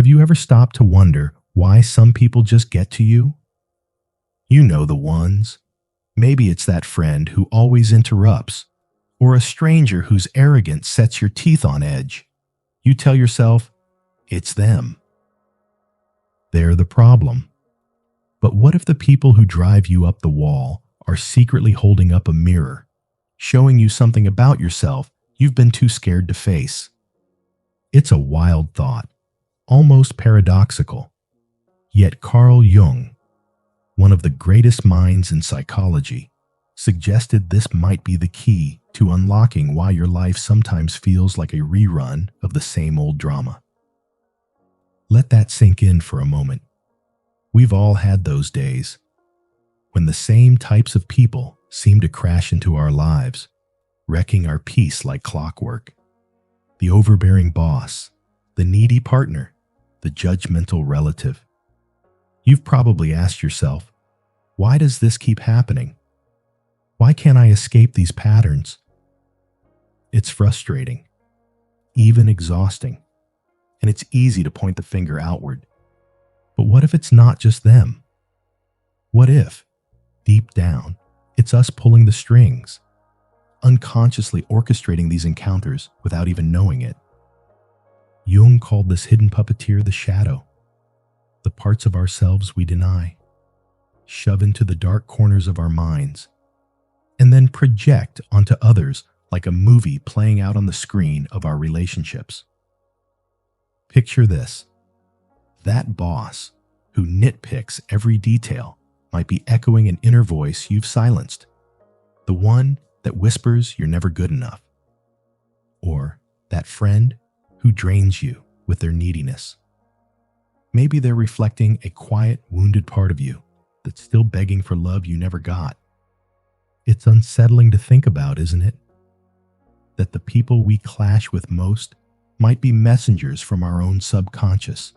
Have you ever stopped to wonder why some people just get to you? You know the ones. Maybe it's that friend who always interrupts, or a stranger whose arrogance sets your teeth on edge. You tell yourself, it's them. They're the problem. But what if the people who drive you up the wall are secretly holding up a mirror, showing you something about yourself you've been too scared to face? It's a wild thought, almost paradoxical. Yet Carl Jung, one of the greatest minds in psychology, suggested this might be the key to unlocking why your life sometimes feels like a rerun of the same old drama. Let that sink in for a moment. We've all had those days when the same types of people seem to crash into our lives, wrecking our peace like clockwork. The overbearing boss, the needy partner, the judgmental relative. You've probably asked yourself, why does this keep happening? Why can't I escape these patterns? It's frustrating, even exhausting, and it's easy to point the finger outward. But what if it's not just them? What if, deep down, it's us pulling the strings, unconsciously orchestrating these encounters without even knowing it? Jung called this hidden puppeteer the shadow, the parts of ourselves we deny, shove into the dark corners of our minds, and then project onto others like a movie playing out on the screen of our relationships. Picture this. That boss who nitpicks every detail might be echoing an inner voice you've silenced, the one that whispers you're never good enough. Or that friend who drains you with their neediness. Maybe they're reflecting a quiet, wounded part of you that's still begging for love you never got. It's unsettling to think about, isn't it? That the people we clash with most might be messengers from our own subconscious,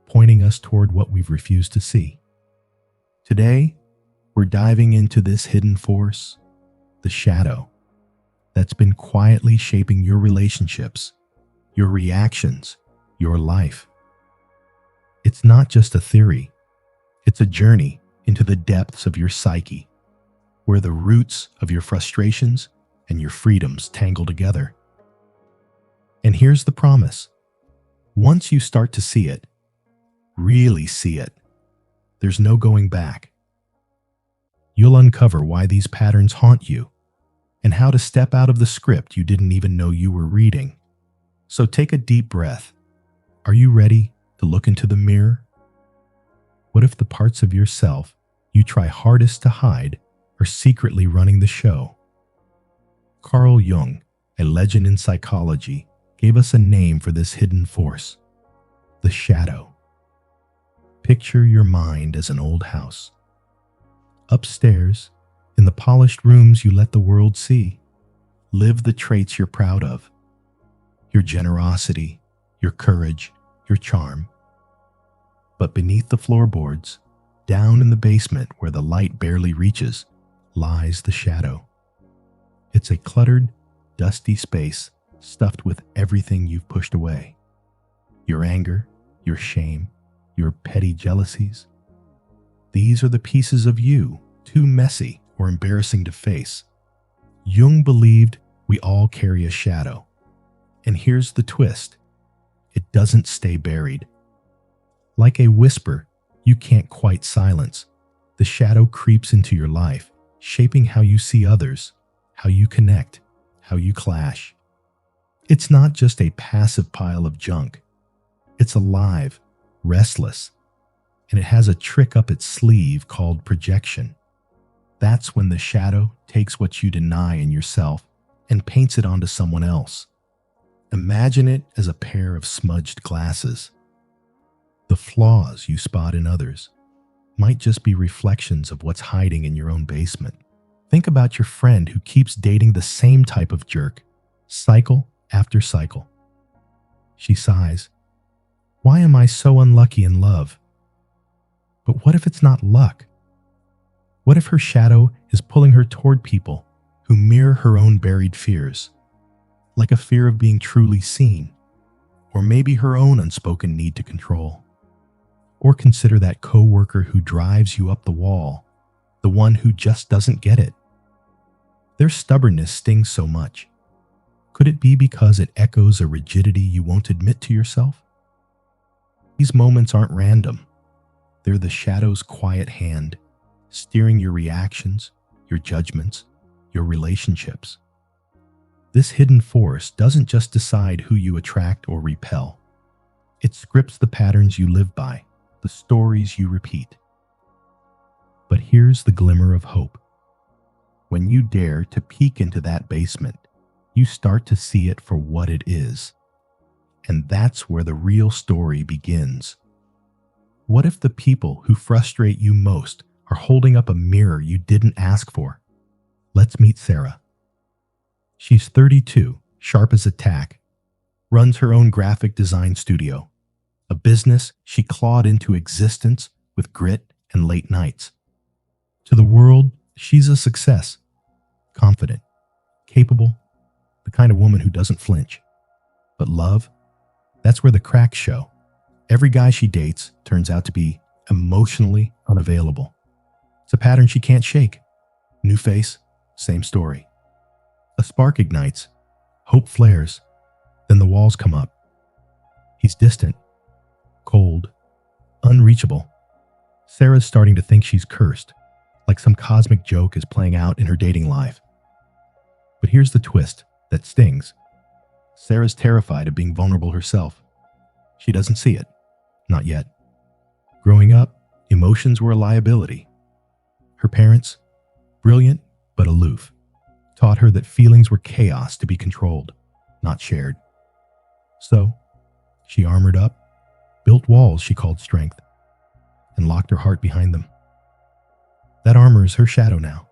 pointing us toward what we've refused to see. Today, we're diving into this hidden force, the shadow, that's been quietly shaping your relationships, your reactions, your life. It's not just a theory. It's a journey into the depths of your psyche, where the roots of your frustrations and your freedoms tangle together. And here's the promise. Once you start to see it, really see it, there's no going back. You'll uncover why these patterns haunt you and how to step out of the script you didn't even know you were reading. So take a deep breath. Are you ready to look into the mirror? What if the parts of yourself you try hardest to hide are secretly running the show? Carl Jung, a legend in psychology, gave us a name for this hidden force, the shadow. Picture your mind as an old house. Upstairs, in the polished rooms you let the world see, live the traits you're proud of. Your generosity, your courage, your charm. But beneath the floorboards, down in the basement where the light barely reaches, lies the shadow. It's a cluttered, dusty space stuffed with everything you've pushed away. Your anger, your shame, your petty jealousies. These are the pieces of you too messy or embarrassing to face. Jung believed we all carry a shadow. And here's the twist. It doesn't stay buried. Like a whisper you can't quite silence, the shadow creeps into your life, shaping how you see others, how you connect, how you clash. It's not just a passive pile of junk. It's alive, restless, and it has a trick up its sleeve called projection. That's when the shadow takes what you deny in yourself and paints it onto someone else. Imagine it as a pair of smudged glasses. The flaws you spot in others might just be reflections of what's hiding in your own basement. Think about your friend who keeps dating the same type of jerk, cycle after cycle. She sighs, "Why am I so unlucky in love?" But what if it's not luck? What if her shadow is pulling her toward people who mirror her own buried fears, like a fear of being truly seen, or maybe her own unspoken need to control. Or consider that coworker who drives you up the wall, the one who just doesn't get it. Their stubbornness stings so much. Could it be because it echoes a rigidity you won't admit to yourself? These moments aren't random. They're the shadow's quiet hand, steering your reactions, your judgments, your relationships. This hidden force doesn't just decide who you attract or repel. It scripts the patterns you live by, the stories you repeat. But here's the glimmer of hope. When you dare to peek into that basement, you start to see it for what it is. And that's where the real story begins. What if the people who frustrate you most are holding up a mirror you didn't ask for? Let's meet Sarah. She's 32, sharp as a tack, runs her own graphic design studio, a business she clawed into existence with grit and late nights. To the world, she's a success, confident, capable, the kind of woman who doesn't flinch. But love, that's where the cracks show. Every guy she dates turns out to be emotionally unavailable. It's a pattern she can't shake. New face, same story. A spark ignites, hope flares, then the walls come up. He's distant, cold, unreachable. Sarah's starting to think she's cursed, like some cosmic joke is playing out in her dating life. But here's the twist that stings. Sarah's terrified of being vulnerable herself. She doesn't see it, not yet. Growing up, emotions were a liability. Her parents, brilliant but aloof, taught her that feelings were chaos to be controlled, not shared. So, she armored up, built walls she called strength, and locked her heart behind them. That armor is her shadow now,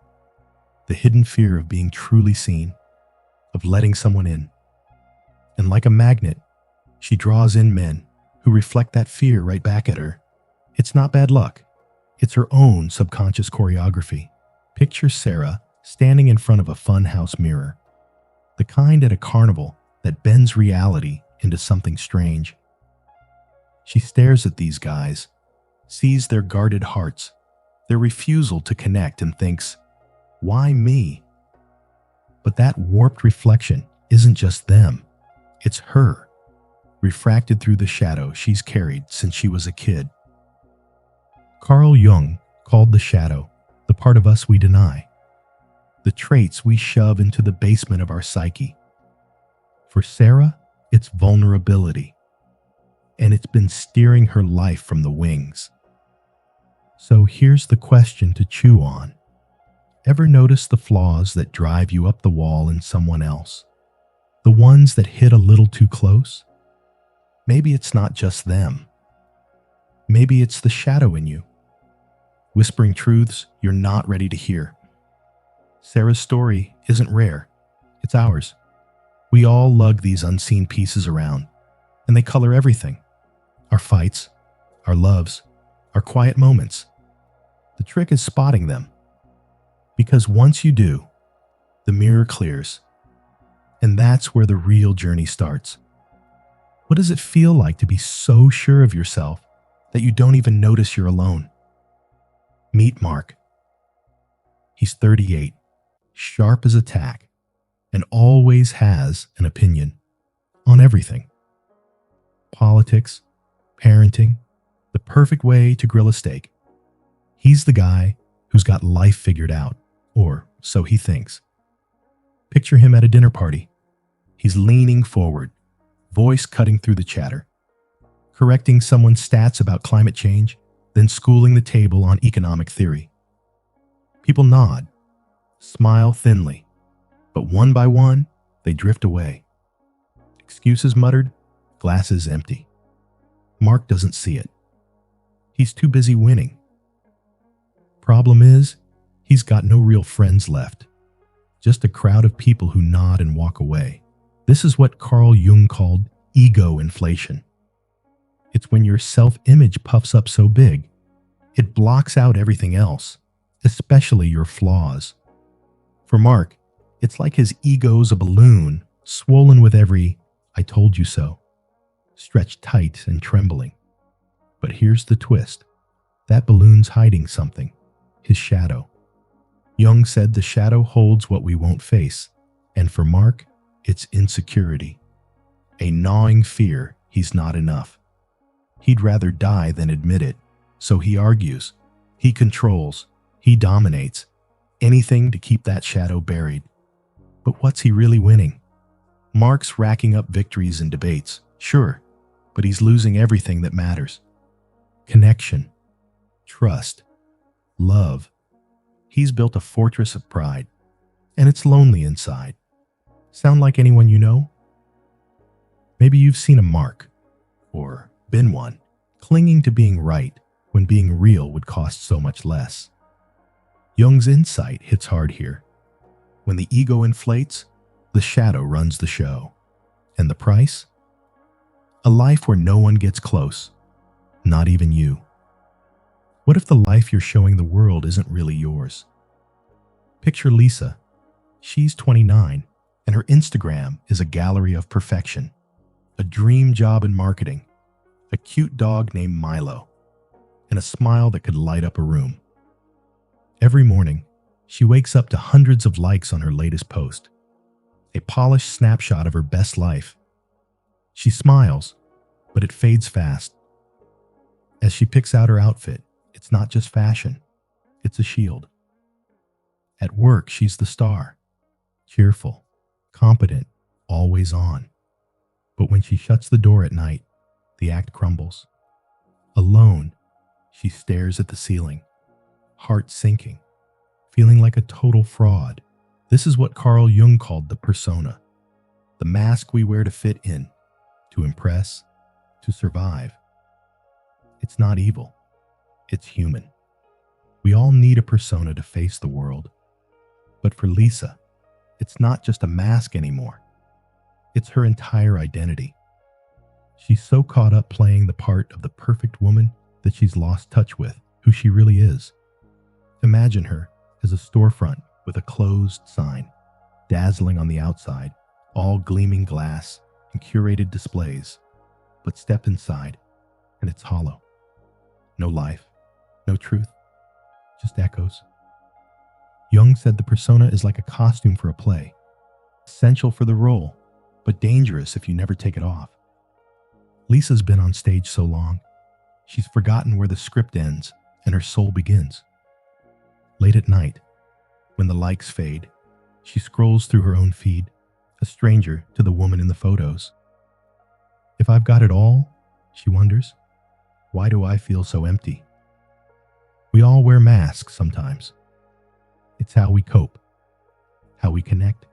the hidden fear of being truly seen, of letting someone in. And like a magnet, she draws in men who reflect that fear right back at her. It's not bad luck. It's her own subconscious choreography. Picture Sarah standing in front of a funhouse mirror, the kind at a carnival that bends reality into something strange. She stares at these guys, sees their guarded hearts, their refusal to connect, and thinks, why me? But that warped reflection isn't just them, it's her, refracted through the shadow she's carried since she was a kid. Carl Jung called the shadow the part of us we deny, the traits we shove into the basement of our psyche. For Sarah, it's vulnerability, and it's been steering her life from the wings. So here's the question to chew on. Ever notice the flaws that drive you up the wall in someone else? The ones that hit a little too close? Maybe it's not just them. Maybe it's the shadow in you, whispering truths you're not ready to hear. Sarah's story isn't rare. It's ours. We all lug these unseen pieces around, and they color everything. Our fights, our loves, our quiet moments. The trick is spotting them. Because once you do, the mirror clears. And that's where the real journey starts. What does it feel like to be so sure of yourself that you don't even notice you're alone? Meet Mark. He's 38, sharp as a tack, and always has an opinion on everything. Politics, parenting, the perfect way to grill a steak. He's the guy who's got life figured out, or so he thinks. Picture him at a dinner party. He's leaning forward, voice cutting through the chatter, correcting someone's stats about climate change, then schooling the table on economic theory. People nod, smile thinly, but one by one, they drift away. Excuses muttered, glasses empty. Mark doesn't see it. He's too busy winning. Problem is, he's got no real friends left. Just a crowd of people who nod and walk away. This is what Carl Jung called ego inflation. It's when your self-image puffs up so big, it blocks out everything else, especially your flaws. For Mark, it's like his ego's a balloon, swollen with every "I told you so." stretched tight and trembling. But here's the twist. That balloon's hiding something, his shadow. Jung said the shadow holds what we won't face, and for Mark, it's insecurity. A gnawing fear he's not enough. He'd rather die than admit it, so he argues, he controls, he dominates, anything to keep that shadow buried. But what's he really winning? Mark's racking up victories in debates, sure, but he's losing everything that matters. Connection, trust, love. He's built a fortress of pride, and it's lonely inside. Sound like anyone you know? Maybe you've seen a Mark, or been one, clinging to being right when being real would cost so much less. Jung's insight hits hard here. When the ego inflates, the shadow runs the show. And the price? A life where no one gets close, not even you. What if the life you're showing the world isn't really yours? Picture Lisa. She's 29, and her Instagram is a gallery of perfection. A dream job in marketing, a cute dog named Milo, and a smile that could light up a room. Every morning, she wakes up to hundreds of likes on her latest post, a polished snapshot of her best life. She smiles, but it fades fast. As she picks out her outfit, it's not just fashion, it's a shield. At work, she's the star, cheerful, competent, always on. But when she shuts the door at night, the act crumbles. Alone, she stares at the ceiling, heart sinking, feeling like a total fraud. This is what Carl Jung called the persona, the mask we wear to fit in, to impress, to survive. It's not evil, it's human. We all need a persona to face the world. But for Lisa, it's not just a mask anymore. It's her entire identity. She's so caught up playing the part of the perfect woman that she's lost touch with who she really is. Imagine her as a storefront with a closed sign, dazzling on the outside, all gleaming glass and curated displays. But step inside, and it's hollow. No life, no truth, just echoes. Jung said the persona is like a costume for a play, essential for the role, but dangerous if you never take it off. Lisa's been on stage so long, she's forgotten where the script ends and her soul begins. Late at night, when the likes fade, she scrolls through her own feed, a stranger to the woman in the photos. If I've got it all, she wonders, why do I feel so empty? We all wear masks sometimes. It's how we cope, how we connect.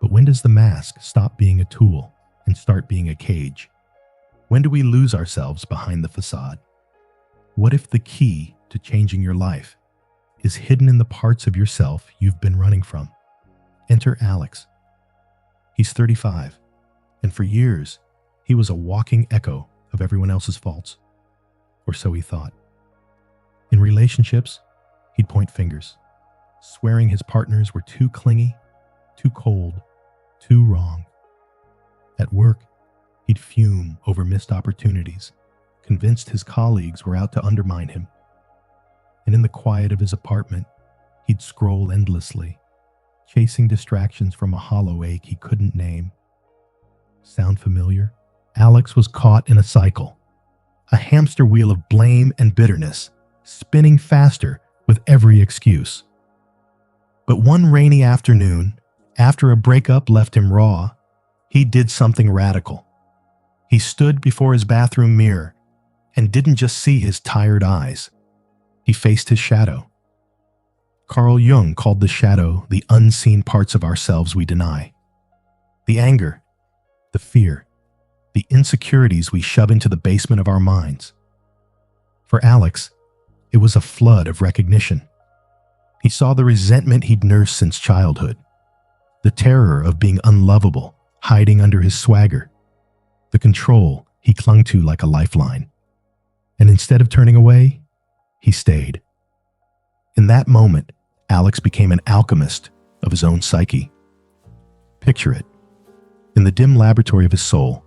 But when does the mask stop being a tool and start being a cage? When do we lose ourselves behind the facade? What if the key to changing your life is hidden in the parts of yourself you've been running from? Enter Alex. He's 35, and for years, he was a walking echo of everyone else's faults. Or so he thought. In relationships, he'd point fingers, swearing his partners were too clingy, too cold, too wrong. At work, he'd fume over missed opportunities, convinced his colleagues were out to undermine him. And in the quiet of his apartment, he'd scroll endlessly, chasing distractions from a hollow ache he couldn't name. Sound familiar? Alex was caught in a cycle, a hamster wheel of blame and bitterness, spinning faster with every excuse. But one rainy afternoon, after a breakup left him raw, he did something radical. He stood before his bathroom mirror and didn't just see his tired eyes. He faced his shadow. Carl Jung called the shadow the unseen parts of ourselves we deny. The anger, the fear, the insecurities we shove into the basement of our minds. For Alex, it was a flood of recognition. He saw the resentment he'd nursed since childhood, the terror of being unlovable, hiding under his swagger, the control he clung to like a lifeline. And instead of turning away, he stayed. In that moment, Alex became an alchemist of his own psyche. Picture it. In the dim laboratory of his soul,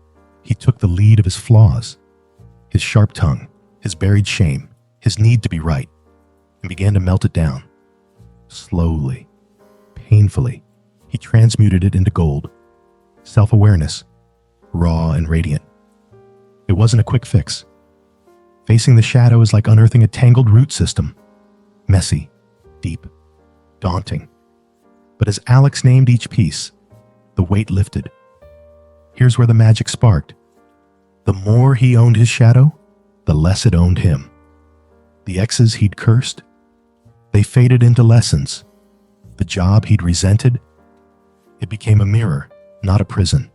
He took the lead of his flaws, his sharp tongue, his buried shame, his need to be right, and began to melt it down. Slowly, painfully, he transmuted it into gold, self-awareness, raw and radiant. It wasn't a quick fix. Facing the shadow is like unearthing a tangled root system, messy, deep, daunting. But as Alex named each piece, the weight lifted. Here's where the magic sparked. The more he owned his shadow, the less it owned him. The exes he'd cursed, they faded into lessons. The job he'd resented, it became a mirror, not a prison.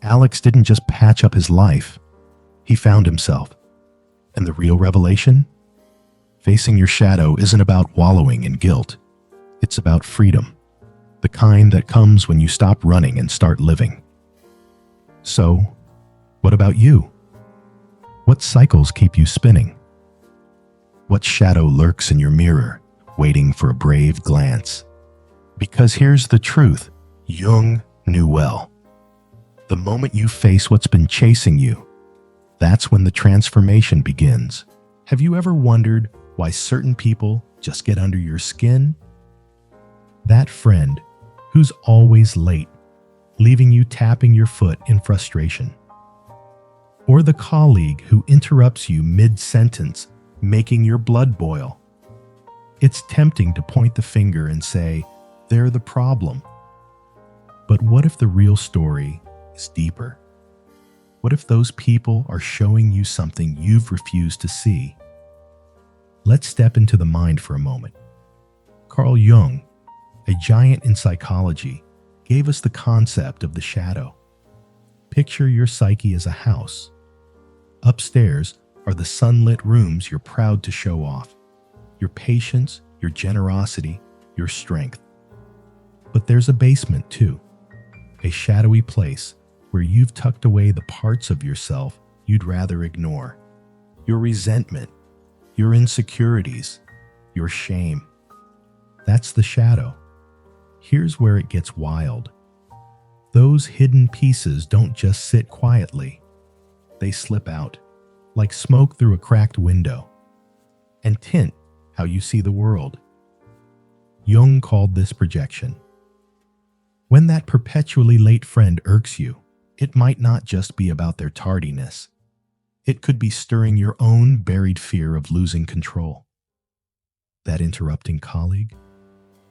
Alex didn't just patch up his life, he found himself. And the real revelation? Facing your shadow isn't about wallowing in guilt. It's about freedom, the kind that comes when you stop running and start living. So, what about you? What cycles keep you spinning? What shadow lurks in your mirror, waiting for a brave glance? Because here's the truth Jung knew well. The moment you face what's been chasing you, that's when the transformation begins. Have you ever wondered why certain people just get under your skin? That friend who's always late, leaving you tapping your foot in frustration. Or the colleague who interrupts you mid-sentence, making your blood boil. It's tempting to point the finger and say, they're the problem. But what if the real story is deeper? What if those people are showing you something you've refused to see? Let's step into the mind for a moment. Carl Jung, a giant in psychology, gave us the concept of the shadow. Picture your psyche as a house. Upstairs are the sunlit rooms you're proud to show off. Your patience, your generosity, your strength. But there's a basement too. A shadowy place where you've tucked away the parts of yourself you'd rather ignore. Your resentment, your insecurities, your shame. That's the shadow. Here's where it gets wild. Those hidden pieces don't just sit quietly. They slip out, like smoke through a cracked window, and tint how you see the world. Jung called this projection. When that perpetually late friend irks you, it might not just be about their tardiness. It could be stirring your own buried fear of losing control. That interrupting colleague,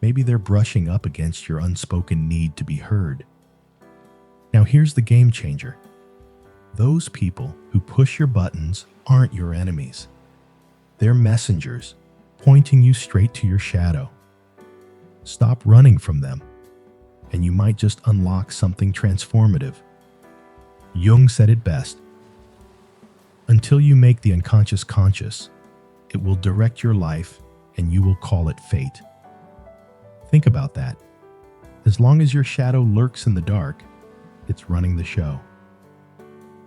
maybe they're brushing up against your unspoken need to be heard. Now here's the game changer. Those people who push your buttons aren't your enemies. They're messengers, pointing you straight to your shadow. Stop running from them, and you might just unlock something transformative. Jung said it best. Until you make the unconscious conscious, it will direct your life and you will call it fate. Think about that. As long as your shadow lurks in the dark, it's running the show.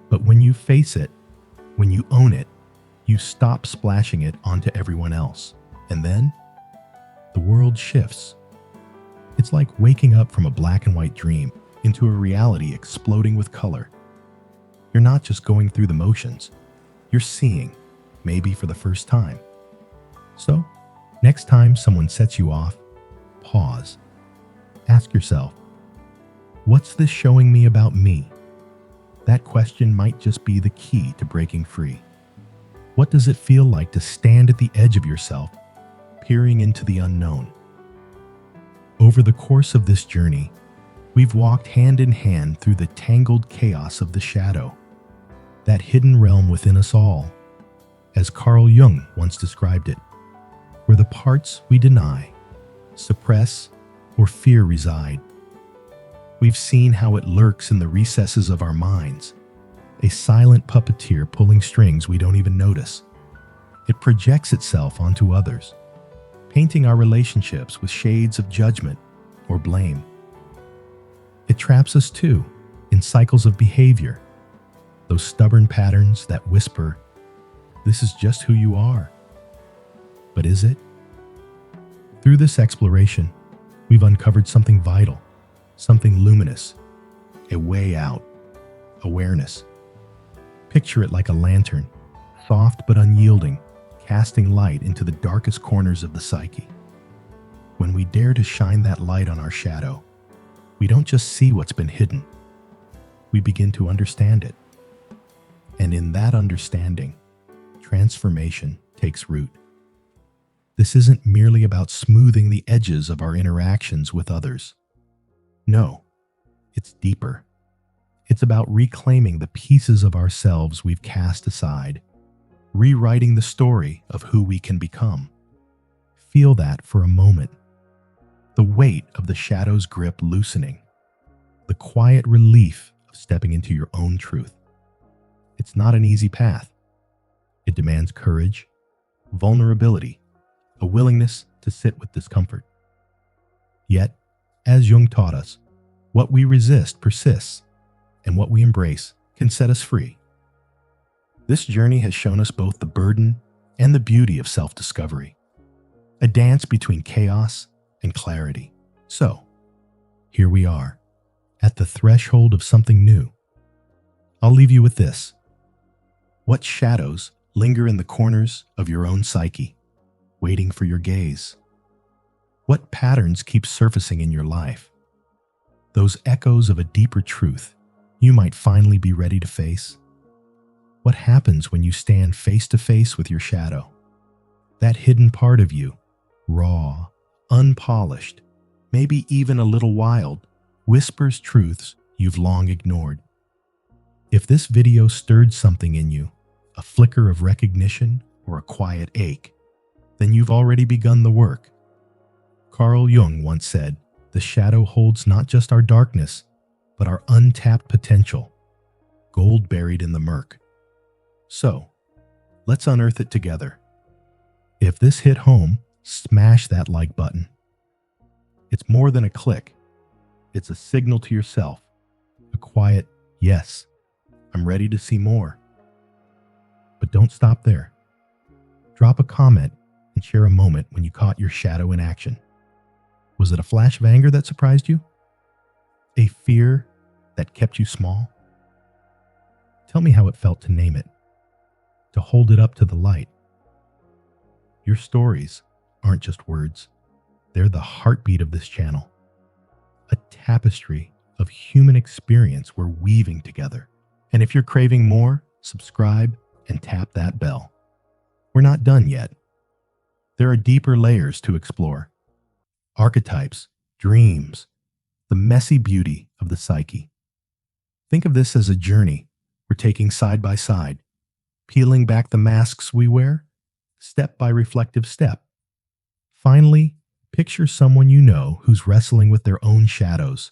But when you face it, when you own it, you stop splashing it onto everyone else. And then, the world shifts. It's like waking up from a black and white dream into a reality exploding with color. You're not just going through the motions. You're seeing, maybe for the first time. So, next time someone sets you off, pause. Ask yourself, what's this showing me about me? That question might just be the key to breaking free. What does it feel like to stand at the edge of yourself, peering into the unknown? Over the course of this journey, we've walked hand in hand through the tangled chaos of the shadow, that hidden realm within us all, as Carl Jung once described it, where the parts we deny, suppress, or fear reside. We've seen how it lurks in the recesses of our minds, a silent puppeteer pulling strings we don't even notice. It projects itself onto others, painting our relationships with shades of judgment or blame. It traps us too, in cycles of behavior, those stubborn patterns that whisper, "This is just who you are." But is it? Through this exploration, we've uncovered something vital, something luminous, a way out, awareness. Picture it like a lantern, soft but unyielding, casting light into the darkest corners of the psyche. When we dare to shine that light on our shadow, we don't just see what's been hidden, we begin to understand it. And in that understanding, transformation takes root. This isn't merely about smoothing the edges of our interactions with others. No, it's deeper. It's about reclaiming the pieces of ourselves we've cast aside, rewriting the story of who we can become. Feel that for a moment. The weight of the shadow's grip loosening. The quiet relief of stepping into your own truth. It's not an easy path. It demands courage, vulnerability, a willingness to sit with discomfort. Yet, as Jung taught us, what we resist persists, and what we embrace can set us free. This journey has shown us both the burden and the beauty of self-discovery, a dance between chaos and clarity. So, here we are, at the threshold of something new. I'll leave you with this. What shadows linger in the corners of your own psyche, waiting for your gaze? What patterns keep surfacing in your life? Those echoes of a deeper truth you might finally be ready to face? What happens when you stand face to face with your shadow? That hidden part of you, raw, unpolished, maybe even a little wild, whispers truths you've long ignored. If this video stirred something in you, a flicker of recognition or a quiet ache, then you've already begun the work. Carl Jung once said, "The shadow holds not just our darkness, but our untapped potential, gold buried in the murk." So, let's unearth it together. If this hit home, smash that like button. It's more than a click. It's a signal to yourself, a quiet, "Yes, I'm ready to see more." But don't stop there. Drop a comment and share a moment when you caught your shadow in action. Was it a flash of anger that surprised you? A fear that kept you small? Tell me how it felt to name it, to hold it up to the light. Your stories aren't just words. They're the heartbeat of this channel. A tapestry of human experience we're weaving together. And if you're craving more, subscribe and tap that bell. We're not done yet. There are deeper layers to explore. Archetypes, dreams, the messy beauty of the psyche. Think of this as a journey we're taking side by side, peeling back the masks we wear, step by reflective step. Finally, picture someone you know who's wrestling with their own shadows.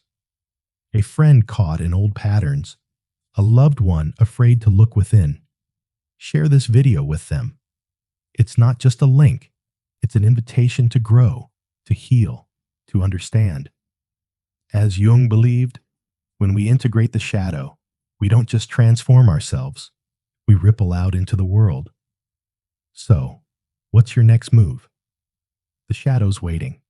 A friend caught in old patterns, a loved one afraid to look within. Share this video with them. It's not just a link, it's an invitation to grow, to heal, to understand. As Jung believed, when we integrate the shadow, we don't just transform ourselves, we ripple out into the world. So, what's your next move? The shadow's waiting.